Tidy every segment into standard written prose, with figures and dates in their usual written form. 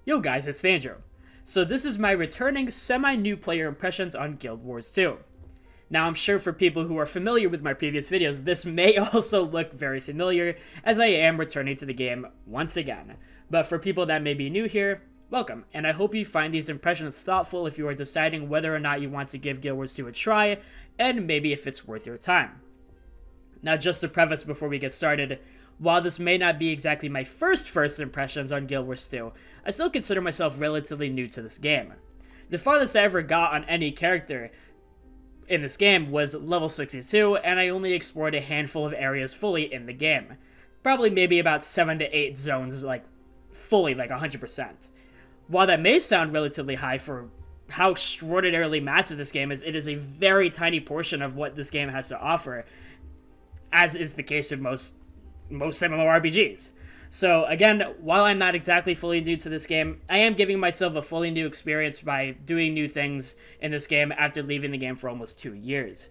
Yo guys, it's Andrew. So this is my returning semi-new player impressions on Guild Wars 2. Now I'm sure for people who are familiar with my previous videos, this may also look very familiar as I am returning to the game once again. But for people that may be new here, welcome, and I hope you find these impressions thoughtful if you are deciding whether or not you want to give Guild Wars 2 a try, and maybe if it's worth your time. Now just to preface before we get started, while this may not be exactly my first impressions on Guild Wars 2, I still consider myself relatively new to this game. The farthest I ever got on any character in this game was level 62, and I only explored a handful of areas fully in the game. Probably maybe about 7 to 8 zones, fully, 100%. While that may sound relatively high for how extraordinarily massive this game is, it is a very tiny portion of what this game has to offer, as is the case with most MMORPGs. So again, while I'm not exactly fully new to this game, I am giving myself a fully new experience by doing new things in this game after leaving the game for almost 2 years.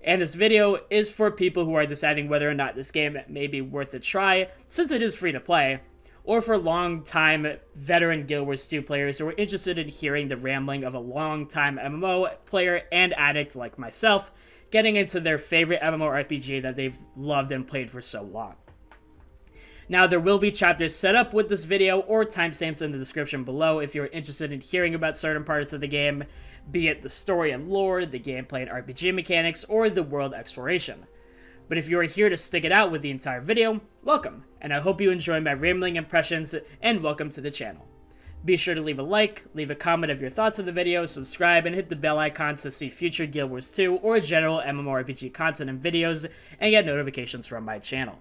And this video is for people who are deciding whether or not this game may be worth a try, since it is free to play, or for long-time veteran Guild Wars 2 players who are interested in hearing the rambling of a long-time MMO player and addict like myself, getting into their favorite MMORPG that they've loved and played for so long. Now, there will be chapters set up with this video or timestamps in the description below if you're interested in hearing about certain parts of the game, be it the story and lore, the gameplay and RPG mechanics, or the world exploration. But if you are here to stick it out with the entire video, welcome, and I hope you enjoy my rambling impressions, and welcome to the channel. Be sure to leave a like, leave a comment of your thoughts of the video, subscribe, and hit the bell icon to see future Guild Wars 2 or general MMORPG content and videos, and get notifications from my channel.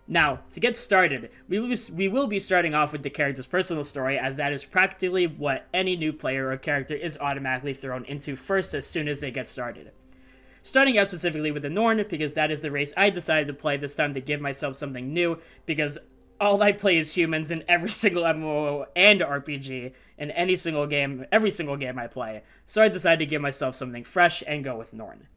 Now, to get started, we will be starting off with the character's personal story, as that is practically what any new player or character is automatically thrown into first as soon as they get started. Starting out specifically with the Norn, because that is the race I decided to play this time to give myself something new, because all I play is humans in every single MMO and RPG, in every single game I play, so I decided to give myself something fresh and go with Norn.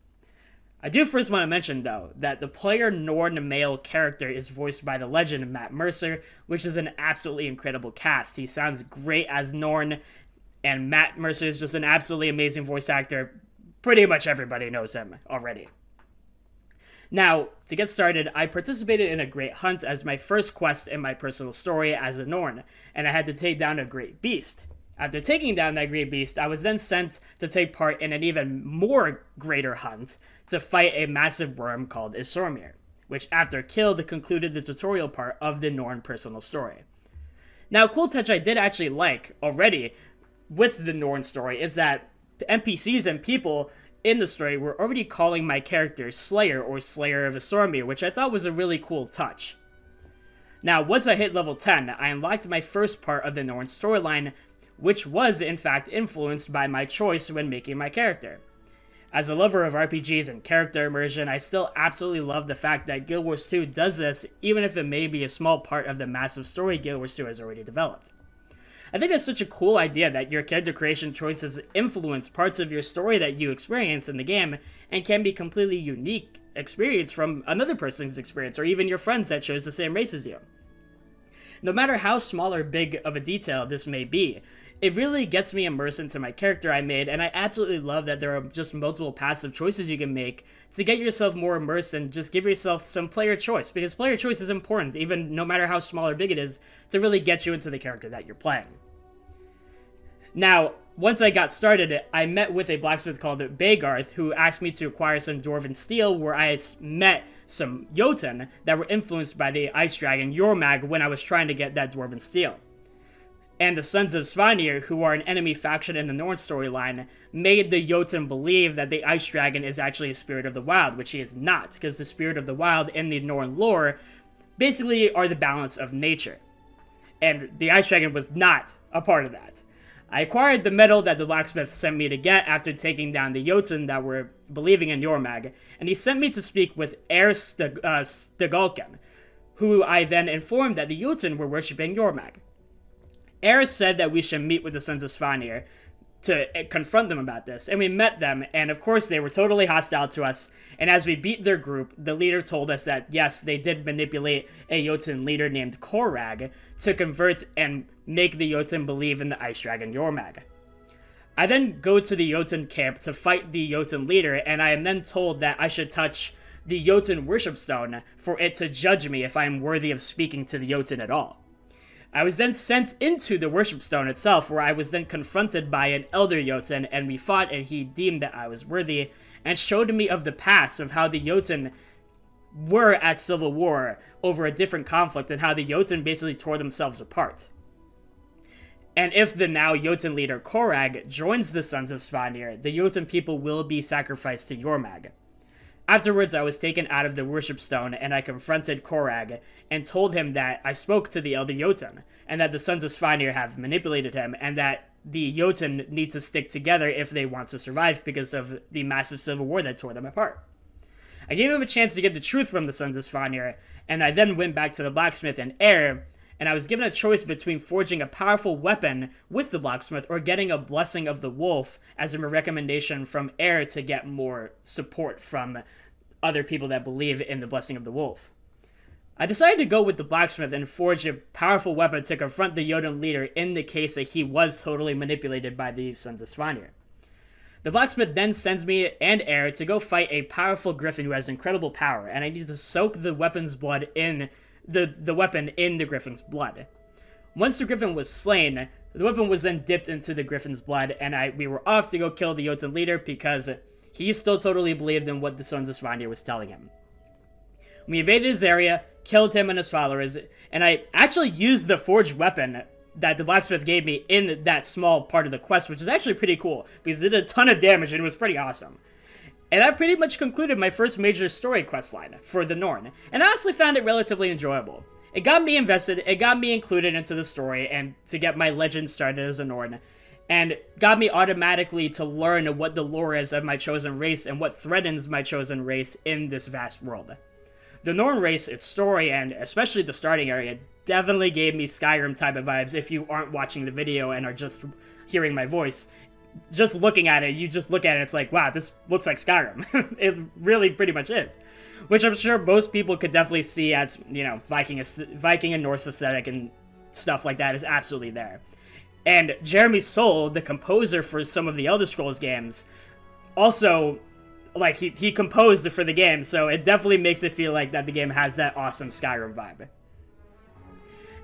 I do first want to mention, though, that the player Norn male character is voiced by the legend Matt Mercer, which is an absolutely incredible cast. He sounds great as Norn, and Matt Mercer is just an absolutely amazing voice actor. Pretty much everybody knows him already. Now, to get started, I participated in a great hunt as my first quest in my personal story as a Norn, and I had to take down a great beast. After taking down that great beast, I was then sent to take part in an even more greater hunt to fight a massive worm called Isormir, which after killed concluded the tutorial part of the Norn personal story. Now, a cool touch I did actually like already with the Norn story is that the NPCs and people in the story were already calling my character Slayer or Slayer of Isormir, which I thought was a really cool touch. Now, once I hit level 10, I unlocked my first part of the Norn storyline, which was in fact influenced by my choice when making my character. As a lover of RPGs and character immersion, I still absolutely love the fact that Guild Wars 2 does this, even if it may be a small part of the massive story Guild Wars 2 has already developed. I think that's such a cool idea that your character creation choices influence parts of your story that you experience in the game, and can be completely unique experience from another person's experience, or even your friends that chose the same race as you. No matter how small or big of a detail this may be, it really gets me immersed into my character I made, and I absolutely love that there are just multiple passive choices you can make to get yourself more immersed and just give yourself some player choice, because player choice is important, even no matter how small or big it is, to really get you into the character that you're playing. Now, once I got started, I met with a blacksmith called Bagarth, who asked me to acquire some dwarven steel, where I met some Jotun that were influenced by the ice dragon Jormag when I was trying to get that dwarven steel. And the Sons of Svanir, who are an enemy faction in the Norn storyline, made the Jotun believe that the Ice Dragon is actually a spirit of the wild, which he is not, because the spirit of the wild in the Norn lore basically are the balance of nature. And the Ice Dragon was not a part of that. I acquired the medal that the blacksmith sent me to get after taking down the Jotun that were believing in Jormag, and he sent me to speak with Stegalken, who I then informed that the Jotun were worshipping Jormag. Eris said that we should meet with the Sons of Svanir, to confront them about this. And we met them, and of course they were totally hostile to us. And as we beat their group, the leader told us that yes, they did manipulate a Jotun leader named Korag to convert and make the Jotun believe in the ice dragon Jormag. I then go to the Jotun camp to fight the Jotun leader, and I am then told that I should touch the Jotun worship stone for it to judge me if I am worthy of speaking to the Jotun at all. I was then sent into the worship stone itself, where I was then confronted by an elder Jotun, and we fought, and he deemed that I was worthy, and showed me of the past of how the Jotun were at civil war over a different conflict, and how the Jotun basically tore themselves apart. And if the now Jotun leader Korag joins the Sons of Svanir, the Jotun people will be sacrificed to Jormag. Afterwards, I was taken out of the worship stone, and I confronted Korag and told him that I spoke to the elder Jotun, and that the Sons of Svanir have manipulated him, and that the Jotun need to stick together if they want to survive because of the massive civil war that tore them apart. I gave him a chance to get the truth from the Sons of Svanir, and I then went back to the blacksmith and heir, and I was given a choice between forging a powerful weapon with the blacksmith or getting a blessing of the wolf as a recommendation from heir to get more support from other people that believe in the blessing of the wolf. I decided to go with the blacksmith and forge a powerful weapon to confront the Jotun leader in the case that he was totally manipulated by the Sons of Svanir. The blacksmith then sends me and heir to go fight a powerful griffin who has incredible power, and I need to soak the weapon's blood in the weapon in the griffin's blood. Once the griffin was slain, the weapon was then dipped into the griffin's blood, and we were off to go kill the Jotun leader because he still totally believed in what the Sons of Svanir was telling him. We invaded his area, killed him and his followers, and I actually used the forged weapon that the blacksmith gave me in that small part of the quest, which is actually pretty cool, because it did a ton of damage and it was pretty awesome. And that pretty much concluded my first major story quest line for the Norn, and I honestly found it relatively enjoyable. It got me invested, it got me included into the story, and to get my legend started as a Norn, and got me automatically to learn what the lore is of my chosen race and what threatens my chosen race in this vast world. The Norn race, its story, and especially the starting area, definitely gave me Skyrim type of vibes if you aren't watching the video and are just hearing my voice. Just looking at it, you just look at it, it's like, wow, this looks like Skyrim. It really pretty much is. Which I'm sure most people could definitely see as, you know, Viking and Norse aesthetic and stuff like that is absolutely there. And Jeremy Soule, the composer for some of the Elder Scrolls games, also, like, he composed for the game, so it definitely makes it feel like that the game has that awesome Skyrim vibe.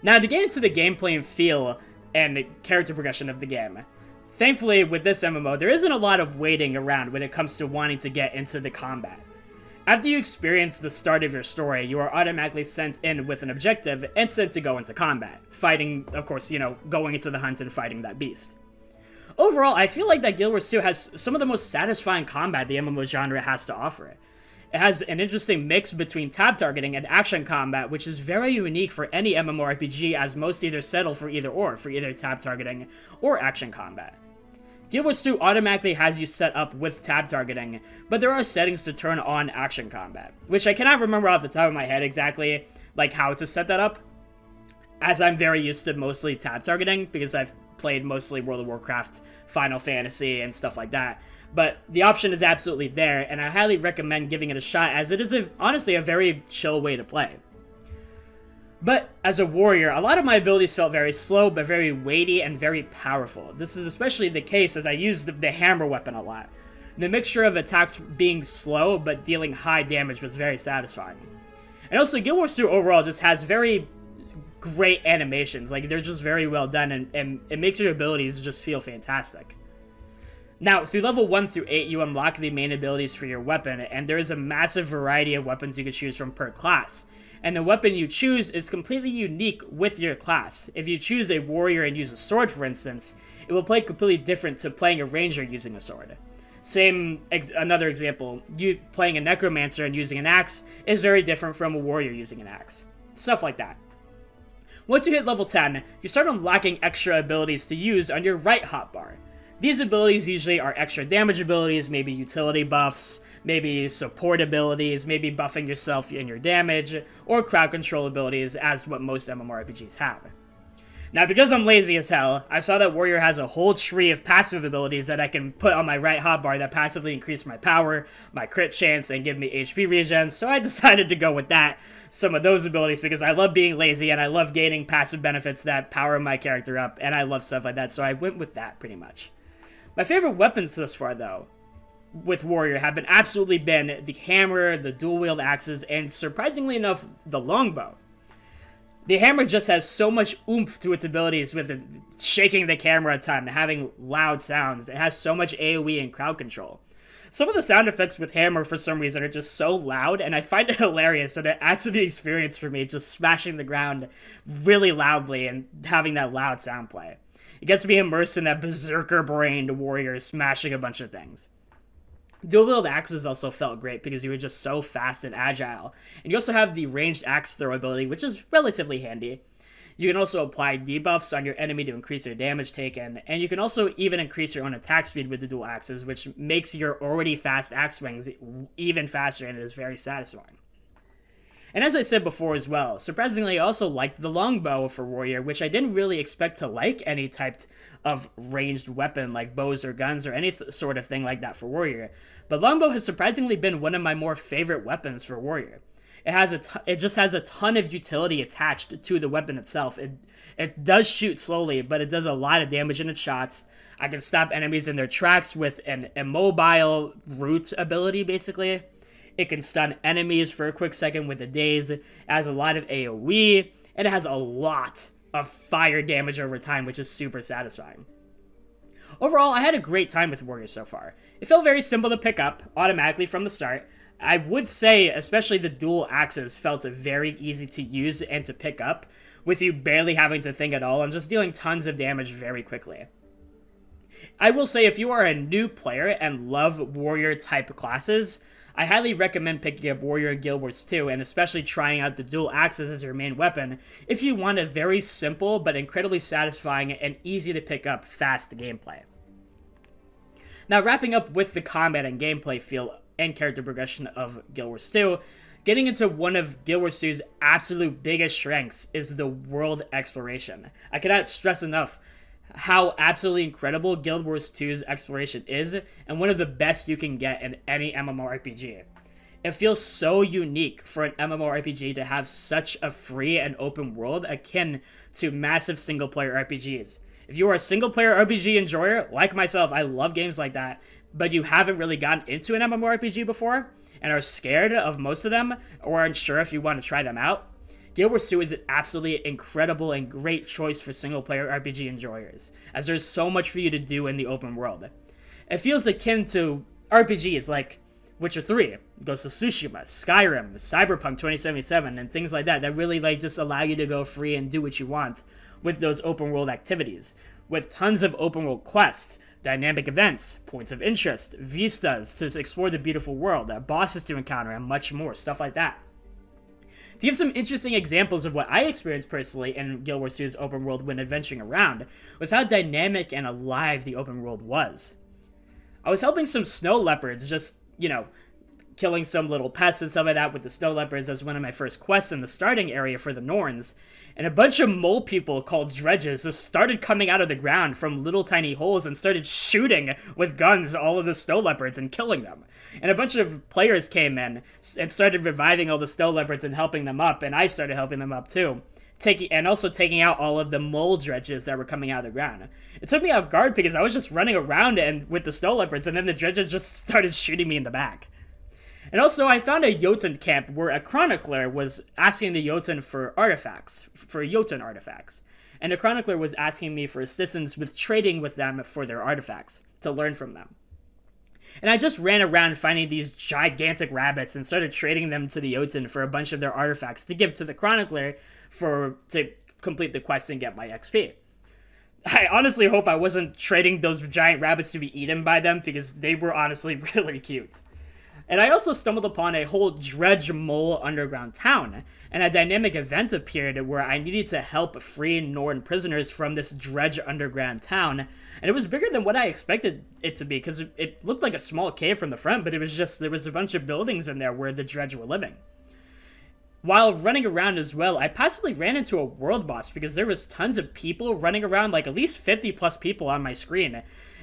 Now, to get into the gameplay and feel and character progression of the game, thankfully, with this MMO, there isn't a lot of waiting around when it comes to wanting to get into the combat. After you experience the start of your story, you are automatically sent in with an objective and sent to go into combat, fighting, of course, you know, going into the hunt and fighting that beast. Overall, I feel like that Guild Wars 2 has some of the most satisfying combat the MMO genre has to offer. It has an interesting mix between tab targeting and action combat, which is very unique for any MMORPG, as most either settle for either tab targeting or action combat. Guild Wars 2 automatically has you set up with tab targeting, but there are settings to turn on action combat, which I cannot remember off the top of my head exactly, like, how to set that up, as I'm very used to mostly tab targeting, because I've played mostly World of Warcraft, Final Fantasy, and stuff like that. But the option is absolutely there, and I highly recommend giving it a shot, as it is honestly a very chill way to play. But as a warrior, a lot of my abilities felt very slow, but very weighty and very powerful. This is especially the case as I used the hammer weapon a lot. The mixture of attacks being slow, but dealing high damage was very satisfying. And also, Guild Wars 2 overall just has very great animations. Like, they're just very well done, and it makes your abilities just feel fantastic. Now, through level 1 through 8, you unlock the main abilities for your weapon, and there is a massive variety of weapons you can choose from per class. And the weapon you choose is completely unique with your class. If you choose a warrior and use a sword, for instance, it will play completely different to playing a ranger using a sword. Another example, you playing a necromancer and using an axe is very different from a warrior using an axe. Stuff like that. Once you hit level 10, you start unlocking extra abilities to use on your right hotbar. These abilities usually are extra damage abilities, maybe utility buffs, maybe support abilities, maybe buffing yourself and your damage, or crowd control abilities, as what most MMORPGs have. Now, because I'm lazy as hell, I saw that Warrior has a whole tree of passive abilities that I can put on my right hotbar that passively increase my power, my crit chance, and give me HP regen, so I decided to go with that, some of those abilities, because I love being lazy and I love gaining passive benefits that power my character up, and I love stuff like that, so I went with that pretty much. My favorite weapons thus far, though, with Warrior have absolutely been the hammer, the dual-wield axes, and surprisingly enough, the longbow. The hammer just has so much oomph to its abilities with it shaking the camera a ton, having loud sounds. It has so much AoE and crowd control. Some of the sound effects with hammer, for some reason, are just so loud, and I find it hilarious, and it adds to the experience for me, just smashing the ground really loudly and having that loud sound play. It gets me immersed in that berserker-brained warrior smashing a bunch of things. Dual-wield axes also felt great because you were just so fast and agile. And you also have the ranged axe throw ability, which is relatively handy. You can also apply debuffs on your enemy to increase their damage taken, and you can also even increase your own attack speed with the dual axes, which makes your already fast axe swings even faster, and it is very satisfying. And as I said before as well, surprisingly I also liked the longbow for Warrior, which I didn't really expect to like any type of ranged weapon like bows or guns or any sort of thing like that for Warrior. But longbow has surprisingly been one of my more favorite weapons for Warrior. It just has a ton of utility attached to the weapon itself. It does shoot slowly, but it does a lot of damage in its shots. I can stop enemies in their tracks with an immobile root ability, basically. It can stun enemies for a quick second with a daze. It has a lot of AoE, and it has a lot of fire damage over time, which is super satisfying. Overall, I had a great time with Warrior so far. It felt very simple to pick up, automatically from the start. I would say, especially the dual axes felt very easy to use and to pick up, with you barely having to think at all and just dealing tons of damage very quickly. I will say, if you are a new player and love Warrior-type classes, I highly recommend picking up Warrior in Guild Wars 2, and especially trying out the dual axes as your main weapon, if you want a very simple but incredibly satisfying and easy to pick up fast gameplay. Now, wrapping up with the combat and gameplay feel and character progression of Guild Wars 2, getting into one of Guild Wars 2's absolute biggest strengths is the world exploration. I cannot stress enough how absolutely incredible Guild Wars 2's exploration is, and one of the best you can get in any MMORPG. It feels so unique for an MMORPG to have such a free and open world akin to massive single-player RPGs. If you are a single-player RPG enjoyer, like myself, I love games like that, but you haven't really gotten into an MMORPG before, and are scared of most of them, or unsure if you want to try them out, Guild Wars 2 is an absolutely incredible and great choice for single-player RPG enjoyers, as there's so much for you to do in the open world. It feels akin to RPGs like Witcher 3, Ghost of Tsushima, Skyrim, Cyberpunk 2077, and things like that really just allow you to go free and do what you want with those open world activities, with tons of open world quests, dynamic events, points of interest, vistas to explore the beautiful world, bosses to encounter, and much more, stuff like that. To give some interesting examples of what I experienced personally in Guild Wars 2's open world when adventuring around, was how dynamic and alive the open world was. I was helping some snow leopards, just, killing some little pests and stuff like that with the snow leopards as one of my first quests in the starting area for the Norns, and a bunch of mole people called dredges just started coming out of the ground from little tiny holes and started shooting with guns all of the snow leopards and killing them. And a bunch of players came in and started reviving all the snow leopards and helping them up, and I started helping them up too. Also taking out all of the mole dredges that were coming out of the ground. It took me off guard because I was just running around and with the snow leopards, and then the dredges just started shooting me in the back. And also, I found a Jotun camp where a chronicler was asking the Jotun for artifacts, for Jotun artifacts. And the chronicler was asking me for assistance with trading with them for their artifacts, to learn from them. And I just ran around finding these gigantic rabbits and started trading them to the Jotun for a bunch of their artifacts to give to the chronicler to complete the quest and get my XP. I honestly hope I wasn't trading those giant rabbits to be eaten by them, because they were honestly really cute. And I also stumbled upon a whole dredge mole underground town, and a dynamic event appeared where I needed to help free Norn prisoners from this dredge underground town, and it was bigger than what I expected it to be, because it looked like a small cave from the front, but there was a bunch of buildings in there where the dredge were living. while running around as well, I possibly ran into a world boss because there was tons of people running around, like at least 50 plus people on my screen,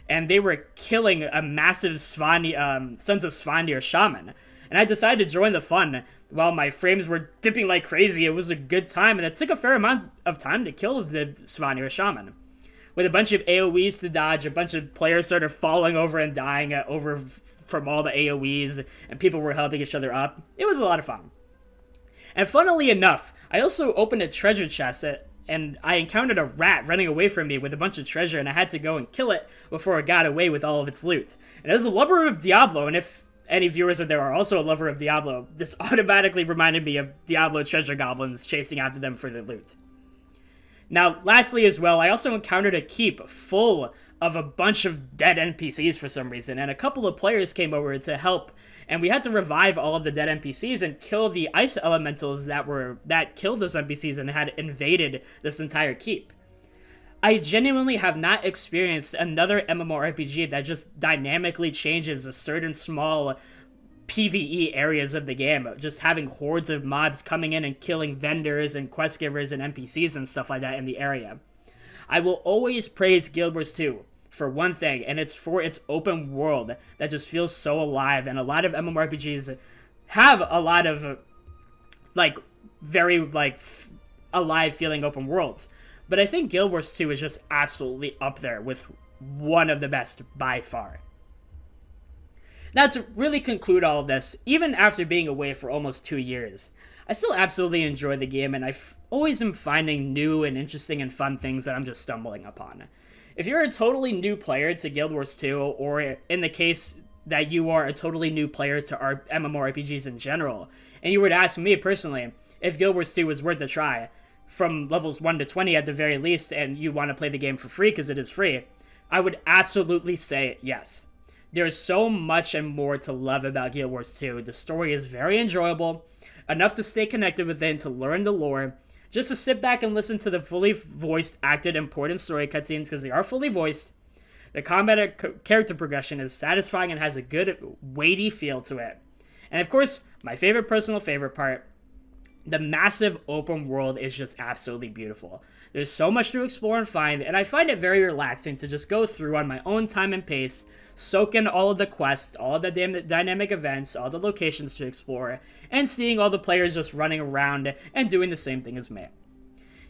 and they were killing a massive Sons of Svanir shaman. And I decided to join the fun. While my frames were dipping like crazy, it was a good time, and it took a fair amount of time to kill the Svanir shaman. With a bunch of AoEs to dodge, a bunch of players started falling over and dying from all the AoEs, and people were helping each other up. It was a lot of fun. And funnily enough, I also opened a treasure chest, and I encountered a rat running away from me with a bunch of treasure, and I had to go and kill it before it got away with all of its loot. And as a lover of Diablo, and if any viewers out there are also a lover of Diablo, this automatically reminded me of Diablo treasure goblins chasing after them for their loot. Now, lastly as well, I also encountered a keep full of a bunch of dead NPCs for some reason, and a couple of players came over to help, and we had to revive all of the dead NPCs and kill the ice elementals that killed those NPCs and had invaded this entire keep. I genuinely have not experienced another MMORPG that just dynamically changes a certain small PvE areas of the game, just having hordes of mobs coming in and killing vendors and quest givers and NPCs and stuff like that in the area. I will always praise Guild Wars 2 for one thing, and it's for its open world that just feels so alive, and a lot of MMORPGs have a lot of, very, alive feeling open worlds. But I think Guild Wars 2 is just absolutely up there with one of the best by far. Now, to really conclude all of this, even after being away for almost 2 years, I still absolutely enjoy the game, and I always am finding new and interesting and fun things that I'm just stumbling upon. If you're a totally new player to Guild Wars 2, or in the case that you are a totally new player to our MMORPGs in general, and you were to ask me personally if Guild Wars 2 was worth a try, from levels 1 to 20 at the very least, and you want to play the game for free because it is free, I would absolutely say yes. There is so much and more to love about Guild Wars 2. The story is very enjoyable, enough to stay connected with it and to learn the lore, just to sit back and listen to the fully voiced, acted, important story cutscenes because they are fully voiced. The combat character progression is satisfying and has a good, weighty feel to it. And of course, my personal favorite part, the massive open world is just absolutely beautiful. There's so much to explore and find, and I find it very relaxing to just go through on my own time and pace, soak in all of the quests, all of the dynamic events, all the locations to explore, and seeing all the players just running around and doing the same thing as me.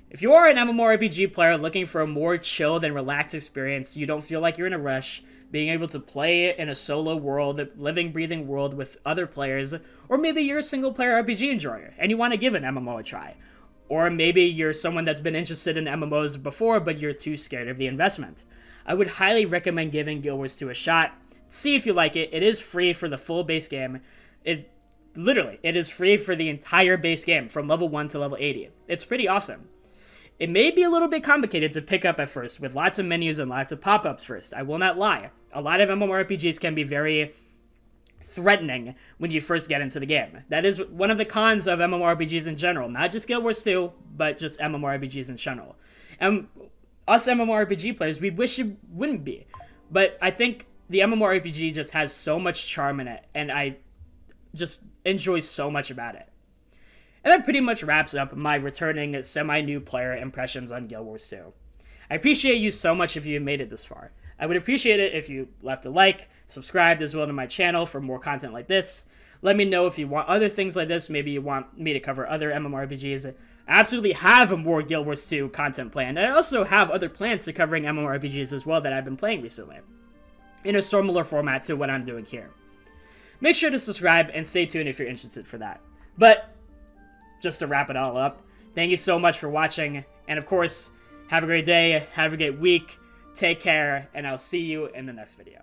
If you are an MMORPG player looking for a more chilled and relaxed experience, you don't feel like you're in a rush, being able to play in a solo world, living, breathing world with other players, or maybe you're a single-player RPG enjoyer and you want to give an MMO a try. Or maybe you're someone that's been interested in MMOs before, but you're too scared of the investment. I would highly recommend giving Guild Wars 2 a shot. See if you like it. It is free for the full base game. It is free for the entire base game, from level 1 to level 80. It's pretty awesome. It may be a little bit complicated to pick up at first, with lots of menus and lots of pop-ups first. I will not lie. A lot of MMORPGs can be very threatening when you first get into the game. That is one of the cons of MMORPGs in general. Not just Guild Wars 2, but just MMORPGs in general. And us MMORPG players, we wish it wouldn't be. But I think the MMORPG just has so much charm in it, and I just enjoy so much about it. And that pretty much wraps up my returning semi-new player impressions on Guild Wars 2. I appreciate you so much if you made it this far. I would appreciate it if you left a like, subscribed as well to my channel for more content like this. Let me know if you want other things like this. Maybe you want me to cover other MMORPGs. I absolutely have more Guild Wars 2 content planned. And I also have other plans to covering MMORPGs as well that I've been playing recently, in a similar format to what I'm doing here. Make sure to subscribe and stay tuned if you're interested for that. But just to wrap it all up, thank you so much for watching, and of course, have a great day, have a great week, take care, and I'll see you in the next video.